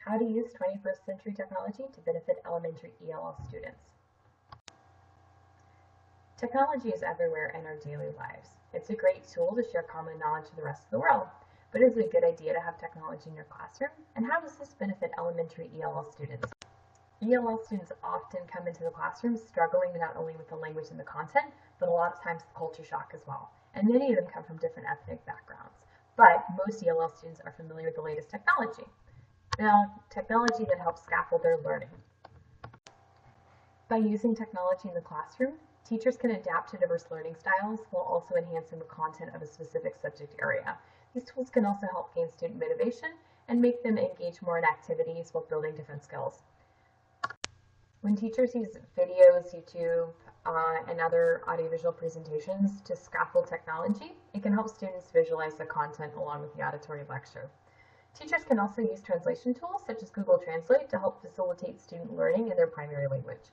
How to use 21st century technology to benefit elementary ELL students. Technology is everywhere in our daily lives. It's a great tool to share common knowledge to the rest of the world, but is it a good idea to have technology in your classroom? And how does this benefit elementary ELL students? ELL students often come into the classroom struggling not only with the language and the content, but a lot of times the culture shock as well. And many of them come from different ethnic backgrounds. But most ELL students are familiar with the latest technology. Now, technology that helps scaffold their learning. By using technology in the classroom, teachers can adapt to diverse learning styles while also enhancing the content of a specific subject area. These tools can also help gain student motivation and make them engage more in activities while building different skills. When teachers use videos, YouTube, and other audiovisual presentations to scaffold technology, it can help students visualize the content along with the auditory lecture. Teachers can also use translation tools such as Google Translate to help facilitate student learning in their primary language.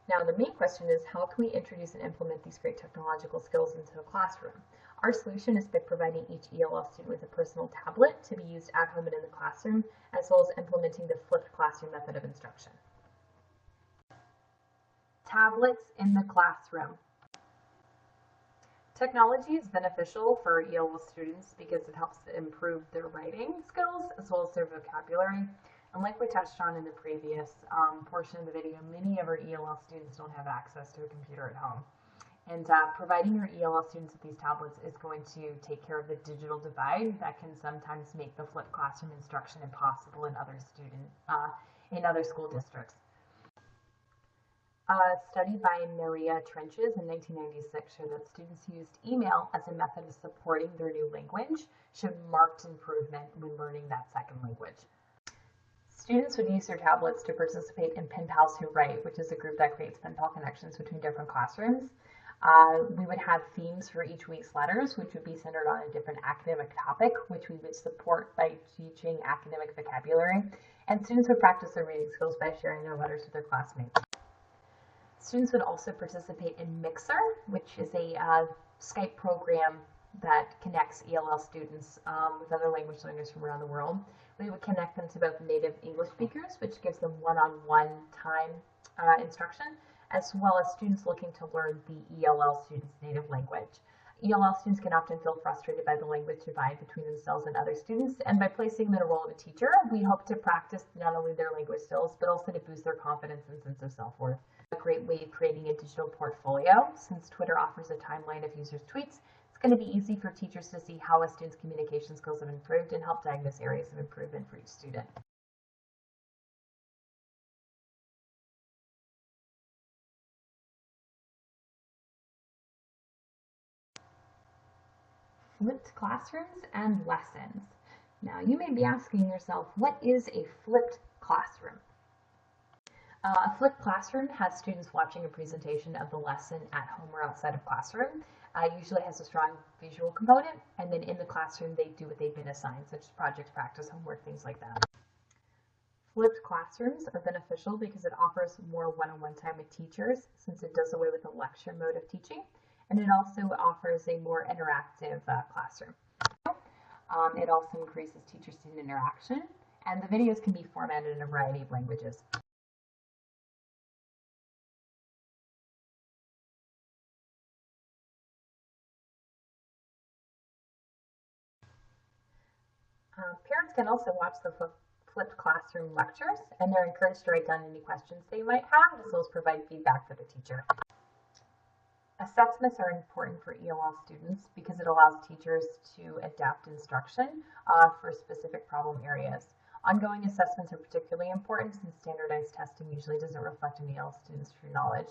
Now, the main question is, how can we introduce and implement these great technological skills into the classroom? Our solution is by providing each ELL student with a personal tablet to be used at home and in the classroom, as well as implementing the flipped classroom method of instruction. Tablets in the classroom. Technology is beneficial for ELL students because it helps improve their writing skills as well as their vocabulary. And like we touched on in the previous portion of the video, many of our ELL students don't have access to a computer at home. And providing your ELL students with these tablets is going to take care of the digital divide that can sometimes make the flipped classroom instruction impossible in other school districts. A study by Maria Trenches in 1996 showed that students who used email as a method of supporting their new language showed marked improvement when learning that second language. Students would use their tablets to participate in Pen Pals Who Write, which is a group that creates pen pal connections between different classrooms. We would have themes for each week's letters, which would be centered on a different academic topic, which we would support by teaching academic vocabulary. And students would practice their reading skills by sharing their letters with their classmates. Students would also participate in Mixer, which is a Skype program that connects ELL students with other language learners from around the world. We would connect them to both native English speakers, which gives them one-on-one time instruction, as well as students looking to learn the ELL students' native language. ELL students can often feel frustrated by the language divide between themselves and other students, and by placing them in the role of a teacher, we hope to practice not only their language skills, but also to boost their confidence and sense of self-worth. A great way of creating a digital portfolio, since Twitter offers a timeline of users' tweets, it's going to be easy for teachers to see how a student's communication skills have improved and help diagnose areas of improvement for each student. Flipped classrooms and lessons. Now, you may be asking yourself, what is a flipped classroom? A flipped classroom has students watching a presentation of the lesson at home or outside of classroom. Usually has a strong visual component, and then in the classroom they do what they've been assigned, such as projects, practice, homework, things like that. Flipped classrooms are beneficial because it offers more one-on-one time with teachers, since it does away with the lecture mode of teaching, and it also offers a more interactive classroom. It also increases teacher-student interaction, and the videos can be formatted in a variety of languages. Parents can also watch the flipped classroom lectures, and they're encouraged to write down any questions they might have, as well as provide feedback for the teacher. Assessments are important for ELL students because it allows teachers to adapt instruction for specific problem areas. Ongoing assessments are particularly important since standardized testing usually doesn't reflect an ELL student's true knowledge.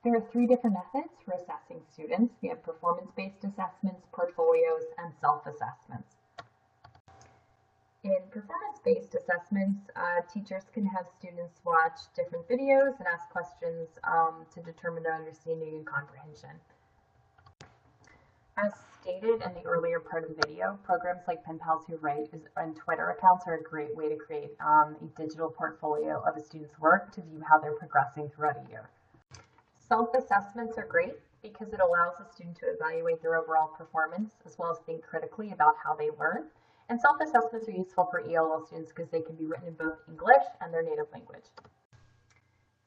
There are 3 different methods for assessing students. We have performance-based assessments, portfolios, and self-assessments. In performance-based assessments, teachers can have students watch different videos and ask questions to determine their understanding and comprehension. As stated in the earlier part of the video, programs like Pen Pals Who Write and Twitter accounts are a great way to create a digital portfolio of a student's work to view how they're progressing throughout a year. Self-assessments are great because it allows a student to evaluate their overall performance as well as think critically about how they learn. And self-assessments are useful for ELL students because they can be written in both English and their native language.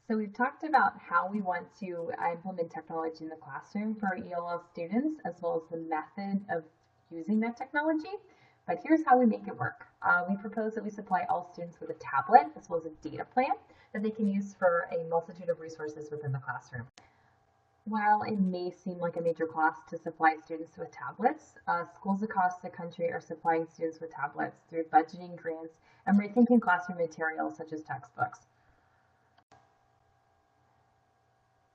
So we've talked about how we want to implement technology in the classroom for our ELL students, as well as the method of using that technology. But here's how we make it work. We propose that we supply all students with a tablet, as well as a data plan that they can use for a multitude of resources within the classroom. While it may seem like a major cost to supply students with tablets, schools across the country are supplying students with tablets through budgeting, grants, and rethinking classroom materials such as textbooks.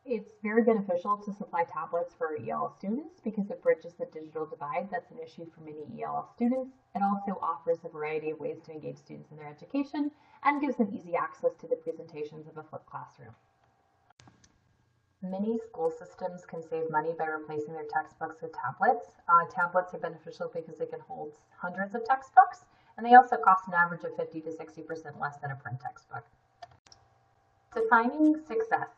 It's very beneficial to supply tablets for ELL students because it bridges the digital divide that's an issue for many ELL students. It also offers a variety of ways to engage students in their education and gives them easy access to the presentations of a flipped classroom. Many school systems can save money by replacing their textbooks with tablets. Tablets are beneficial because they can hold hundreds of textbooks, and they also cost an average of 50 to 60% less than a print textbook. Defining success.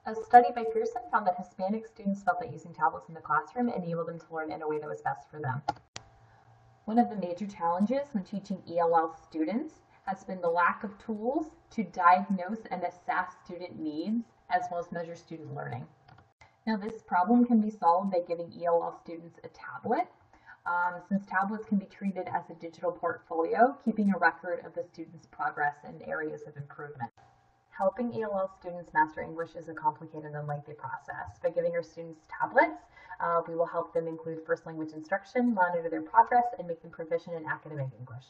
A study by Pearson found that Hispanic students felt that using tablets in the classroom enabled them to learn in a way that was best for them. One of the major challenges when teaching ELL students has been the lack of tools to diagnose and assess student needs, as well as measure student learning. Now, this problem can be solved by giving ELL students a tablet, since tablets can be treated as a digital portfolio, keeping a record of the student's progress and areas of improvement. Helping ELL students master English is a complicated and lengthy process. By giving our students tablets, we will help them include first language instruction, monitor their progress, and make them proficient in academic English.